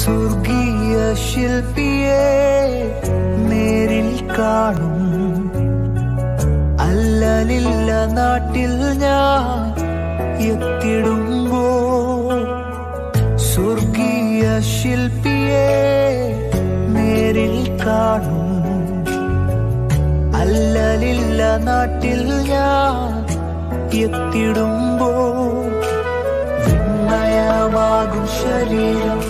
സ്വർഗീയ ശില്പിയെ നേരിൽ കാണും. അല്ലലില്ല നാട്ടിൽ ഞാൻ എത്തിടുമ്പോ സ്വർഗീയ ശില്പിയെ നേരിൽ കാണും. അല്ലലില്ല നാട്ടിൽ ഞാൻ എത്തിടുമ്പോ വിണ്മയമാകും ശരീരം